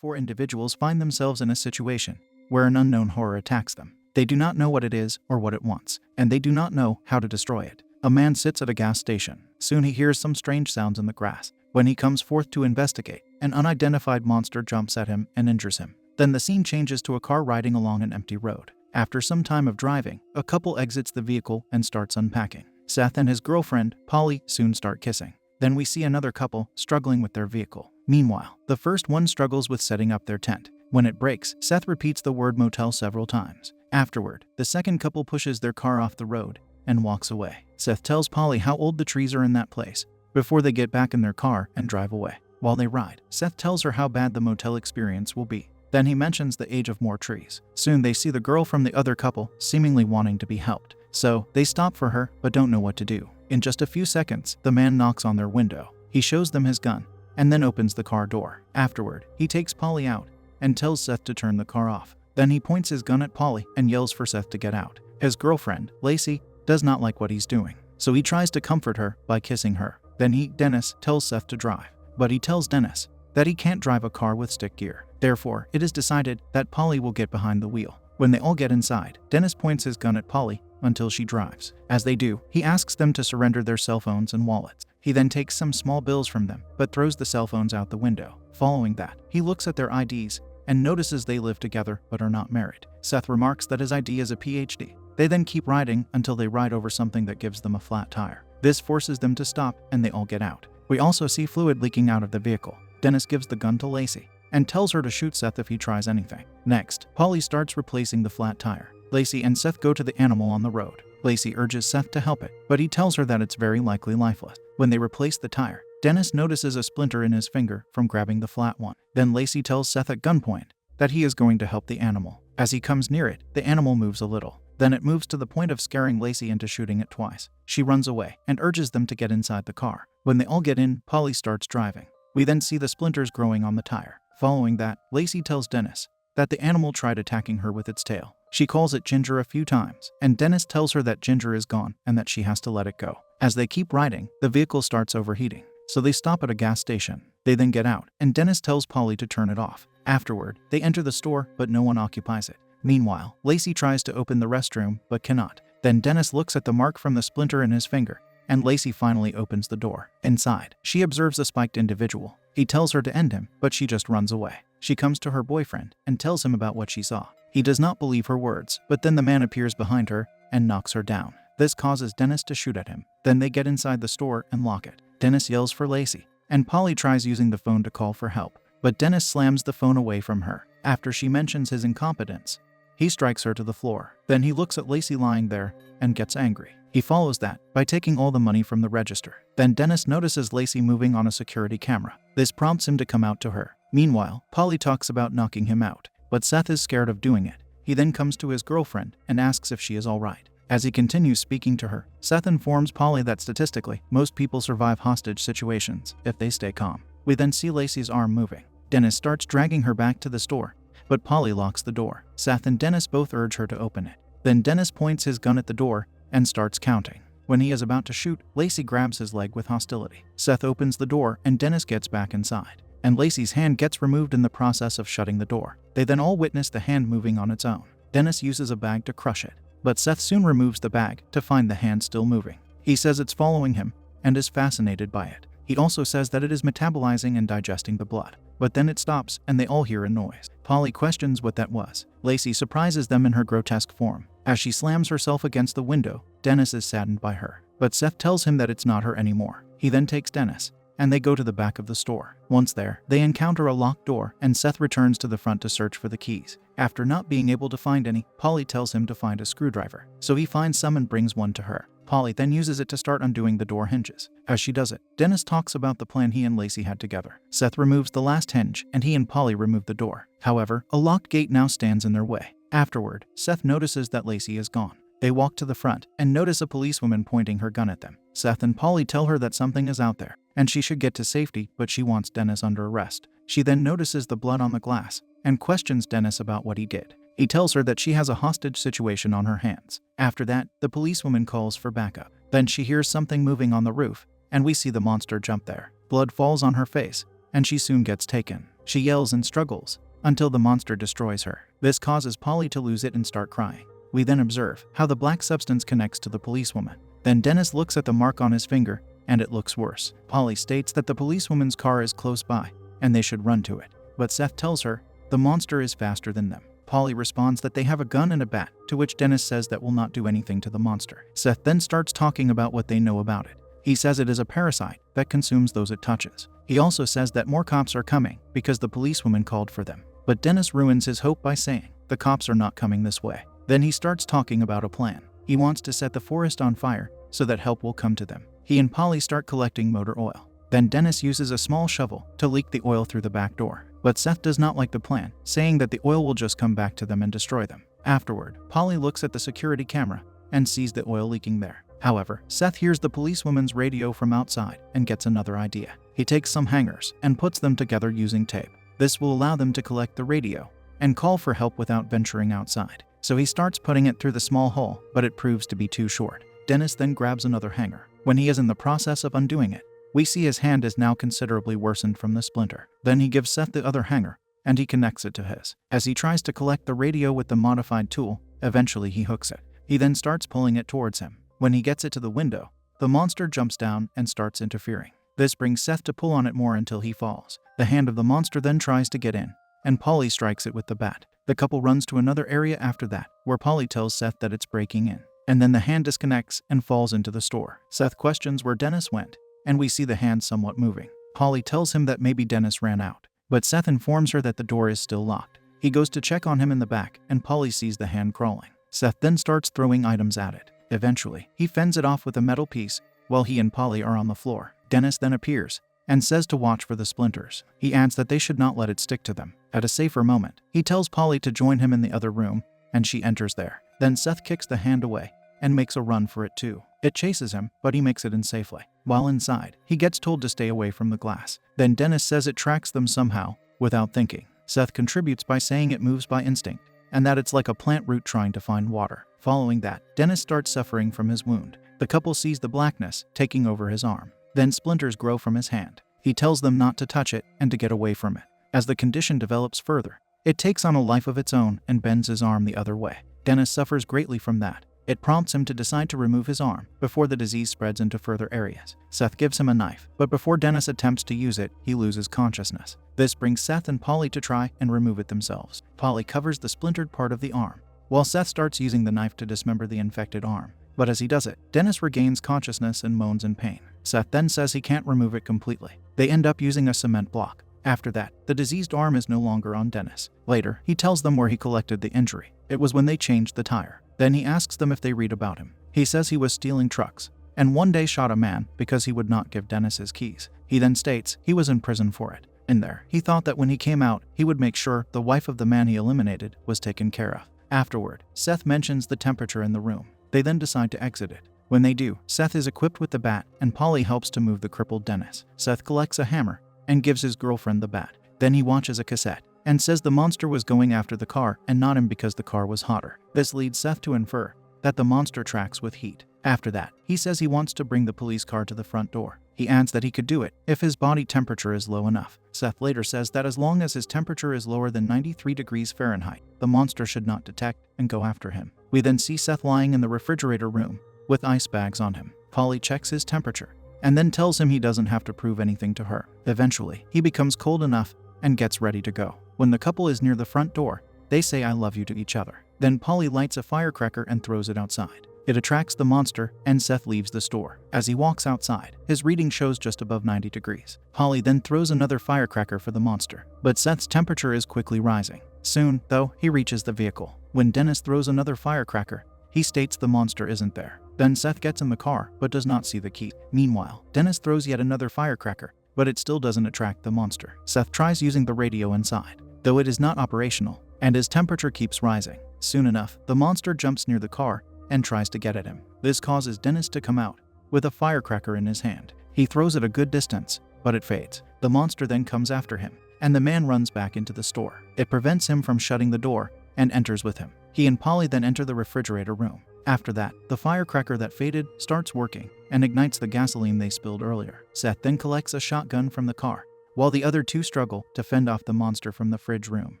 Four individuals find themselves in a situation where an unknown horror attacks them. They do not know what it is or what it wants, and they do not know how to destroy it. A man sits at a gas station. Soon he hears some strange sounds in the grass. When he comes forth to investigate, an unidentified monster jumps at him and injures him. Then the scene changes to a car riding along an empty road. After some time of driving, a couple exits the vehicle and starts unpacking. Seth and his girlfriend, Polly, soon start kissing. Then we see another couple struggling with their vehicle. Meanwhile, the first one struggles with setting up their tent. When it breaks, Seth repeats the word motel several times. Afterward, the second couple pushes their car off the road and walks away. Seth tells Polly how old the trees are in that place before they get back in their car and drive away. While they ride, Seth tells her how bad the motel experience will be. Then he mentions the age of more trees. Soon they see the girl from the other couple seemingly wanting to be helped. So they stop for her but don't know what to do. In just a few seconds, the man knocks on their window. He shows them his gun and then opens the car door. Afterward, he takes Polly out and tells Seth to turn the car off. Then he points his gun at Polly and yells for Seth to get out. His girlfriend, Lacey, does not like what he's doing, so he tries to comfort her by kissing her. Then Dennis, tells Seth to drive, but he tells Dennis that he can't drive a car with stick gear. Therefore, it is decided that Polly will get behind the wheel. When they all get inside, Dennis points his gun at Polly until she drives. As they do, he asks them to surrender their cell phones and wallets. He then takes some small bills from them, but throws the cell phones out the window. Following that, he looks at their IDs and notices they live together but are not married. Seth remarks that his ID is a PhD. They then keep riding until they ride over something that gives them a flat tire. This forces them to stop and they all get out. We also see fluid leaking out of the vehicle. Dennis gives the gun to Lacey and tells her to shoot Seth if he tries anything. Next, Polly starts replacing the flat tire. Lacey and Seth go to the animal on the road. Lacey urges Seth to help it, but he tells her that it's very likely lifeless. When they replace the tire, Dennis notices a splinter in his finger from grabbing the flat one. Then Lacey tells Seth at gunpoint that he is going to help the animal. As he comes near it, the animal moves a little. Then it moves to the point of scaring Lacey into shooting it twice. She runs away and urges them to get inside the car. When they all get in, Polly starts driving. We then see the splinters growing on the tire. Following that, Lacey tells Dennis that the animal tried attacking her with its tail. She calls it Ginger a few times, and Dennis tells her that Ginger is gone and that she has to let it go. As they keep riding, the vehicle starts overheating, so they stop at a gas station. They then get out, and Dennis tells Polly to turn it off. Afterward, they enter the store, but no one occupies it. Meanwhile, Lacey tries to open the restroom, but cannot. Then Dennis looks at the mark from the splinter in his finger, and Lacey finally opens the door. Inside, she observes a spiked individual. He tells her to end him, but she just runs away. She comes to her boyfriend and tells him about what she saw. He does not believe her words, but then the man appears behind her and knocks her down. This causes Dennis to shoot at him. Then they get inside the store and lock it. Dennis yells for Lacey, and Polly tries using the phone to call for help, but Dennis slams the phone away from her. After she mentions his incompetence, he strikes her to the floor. Then he looks at Lacey lying there and gets angry. He follows that by taking all the money from the register. Then Dennis notices Lacey moving on a security camera. This prompts him to come out to her. Meanwhile, Polly talks about knocking him out, but Seth is scared of doing it. He then comes to his girlfriend and asks if she is all right. As he continues speaking to her, Seth informs Polly that statistically, most people survive hostage situations if they stay calm. We then see Lacey's arm moving. Dennis starts dragging her back to the store, but Polly locks the door. Seth and Dennis both urge her to open it. Then Dennis points his gun at the door and starts counting. When he is about to shoot, Lacey grabs his leg with hostility. Seth opens the door and Dennis gets back inside, and Lacey's hand gets removed in the process of shutting the door. They then all witness the hand moving on its own. Dennis uses a bag to crush it, but Seth soon removes the bag to find the hand still moving. He says it's following him and is fascinated by it. He also says that it is metabolizing and digesting the blood. But then it stops and they all hear a noise. Polly questions what that was. Lacey surprises them in her grotesque form. As she slams herself against the window, Dennis is saddened by her, but Seth tells him that it's not her anymore. He then takes Dennis, and they go to the back of the store. Once there, they encounter a locked door, and Seth returns to the front to search for the keys. After not being able to find any, Polly tells him to find a screwdriver, so he finds some and brings one to her. Polly then uses it to start undoing the door hinges. As she does it, Dennis talks about the plan he and Lacey had together. Seth removes the last hinge, and he and Polly remove the door. However, a locked gate now stands in their way. Afterward, Seth notices that Lacey is gone. They walk to the front and notice a policewoman pointing her gun at them. Seth and Polly tell her that something is out there, and she should get to safety, but she wants Dennis under arrest. She then notices the blood on the glass and questions Dennis about what he did. He tells her that she has a hostage situation on her hands. After that, the policewoman calls for backup. Then she hears something moving on the roof, and we see the monster jump there. Blood falls on her face, and she soon gets taken. She yells and struggles until the monster destroys her. This causes Polly to lose it and start crying. We then observe how the black substance connects to the policewoman. Then Dennis looks at the mark on his finger, and it looks worse. Polly states that the policewoman's car is close by, and they should run to it. But Seth tells her the monster is faster than them. Polly responds that they have a gun and a bat, to which Dennis says that will not do anything to the monster. Seth then starts talking about what they know about it. He says it is a parasite that consumes those it touches. He also says that more cops are coming because the policewoman called for them. But Dennis ruins his hope by saying the cops are not coming this way. Then he starts talking about a plan. He wants to set the forest on fire so that help will come to them. He and Polly start collecting motor oil. Then Dennis uses a small shovel to leak the oil through the back door. But Seth does not like the plan, saying that the oil will just come back to them and destroy them. Afterward, Polly looks at the security camera and sees the oil leaking there. However, Seth hears the policewoman's radio from outside and gets another idea. He takes some hangers and puts them together using tape. This will allow them to collect the radio and call for help without venturing outside. So he starts putting it through the small hole, but it proves to be too short. Dennis then grabs another hanger. When he is in the process of undoing it, we see his hand is now considerably worsened from the splinter. Then he gives Seth the other hanger, and he connects it to his. As he tries to collect the radio with the modified tool, eventually he hooks it. He then starts pulling it towards him. When he gets it to the window, the monster jumps down and starts interfering. This brings Seth to pull on it more until he falls. The hand of the monster then tries to get in, and Polly strikes it with the bat. The couple runs to another area after that, where Polly tells Seth that it's breaking in. And then the hand disconnects and falls into the store. Seth questions where Dennis went, and we see the hand somewhat moving. Polly tells him that maybe Dennis ran out, but Seth informs her that the door is still locked. He goes to check on him in the back, and Polly sees the hand crawling. Seth then starts throwing items at it. Eventually, he fends it off with a metal piece while he and Polly are on the floor. Dennis then appears and says to watch for the splinters. He adds that they should not let it stick to them. At a safer moment, he tells Polly to join him in the other room, and she enters there. Then Seth kicks the hand away and makes a run for it too. It chases him, but he makes it in safely. While inside, he gets told to stay away from the glass. Then Dennis says it tracks them somehow, without thinking. Seth contributes by saying it moves by instinct, and that it's like a plant root trying to find water. Following that, Dennis starts suffering from his wound. The couple sees the blackness taking over his arm. Then splinters grow from his hand. He tells them not to touch it and to get away from it. As the condition develops further, it takes on a life of its own and bends his arm the other way. Dennis suffers greatly from that. It prompts him to decide to remove his arm before the disease spreads into further areas. Seth gives him a knife, but before Dennis attempts to use it, he loses consciousness. This brings Seth and Polly to try and remove it themselves. Polly covers the splintered part of the arm, while Seth starts using the knife to dismember the infected arm. But as he does it, Dennis regains consciousness and moans in pain. Seth then says he can't remove it completely. They end up using a cement block. After that, the diseased arm is no longer on Dennis. Later, he tells them where he collected the injury. It was when they changed the tire. Then he asks them if they read about him. He says he was stealing trucks, and one day shot a man because he would not give Dennis his keys. He then states he was in prison for it. In there, he thought that when he came out, he would make sure the wife of the man he eliminated was taken care of. Afterward, Seth mentions the temperature in the room. They then decide to exit it. When they do, Seth is equipped with the bat, and Polly helps to move the crippled Dennis. Seth collects a hammer and gives his girlfriend the bat. Then he watches a cassette and says the monster was going after the car and not him because the car was hotter. This leads Seth to infer that the monster tracks with heat. After that, he says he wants to bring the police car to the front door. He adds that he could do it if his body temperature is low enough. Seth later says that as long as his temperature is lower than 93 degrees Fahrenheit, the monster should not detect and go after him. We then see Seth lying in the refrigerator room with ice bags on him. Polly checks his temperature and then tells him he doesn't have to prove anything to her. Eventually, he becomes cold enough and gets ready to go. When the couple is near the front door, they say "I love you" to each other. Then Polly lights a firecracker and throws it outside. It attracts the monster, and Seth leaves the store. As he walks outside, his reading shows just above 90 degrees. Polly then throws another firecracker for the monster, but Seth's temperature is quickly rising. Soon, though, he reaches the vehicle. When Dennis throws another firecracker, he states the monster isn't there. Then Seth gets in the car, but does not see the key. Meanwhile, Dennis throws yet another firecracker, but it still doesn't attract the monster. Seth tries using the radio inside, though it is not operational, and his temperature keeps rising. Soon enough, the monster jumps near the car and tries to get at him. This causes Dennis to come out with a firecracker in his hand. He throws it a good distance, but it fades. The monster then comes after him, and the man runs back into the store. It prevents him from shutting the door and enters with him. He and Polly then enter the refrigerator room. After that, the firecracker that faded starts working and ignites the gasoline they spilled earlier. Seth then collects a shotgun from the car, while the other two struggle to fend off the monster from the fridge room.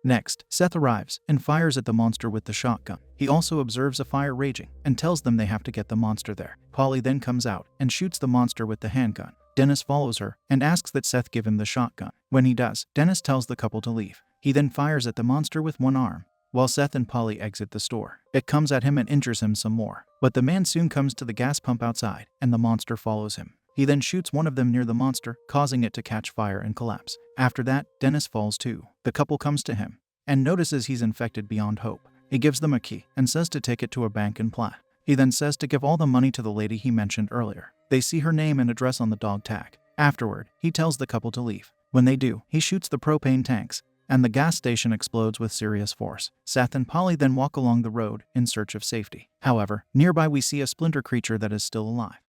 Next, Seth arrives and fires at the monster with the shotgun. He also observes a fire raging and tells them they have to get the monster there. Polly then comes out and shoots the monster with the handgun. Dennis follows her and asks that Seth give him the shotgun. When he does, Dennis tells the couple to leave. He then fires at the monster with one arm, while Seth and Polly exit the store. It comes at him and injures him some more, but the man soon comes to the gas pump outside and the monster follows him. He then shoots one of them near the monster, causing it to catch fire and collapse. After that, Dennis falls too. The couple comes to him and notices he's infected beyond hope. He gives them a key and says to take it to a bank in Platt. He then says to give all the money to the lady he mentioned earlier. They see her name and address on the dog tag. Afterward, he tells the couple to leave. When they do, he shoots the propane tanks, and the gas station explodes with serious force. Seth and Polly then walk along the road in search of safety. However, nearby we see a splinter creature that is still alive.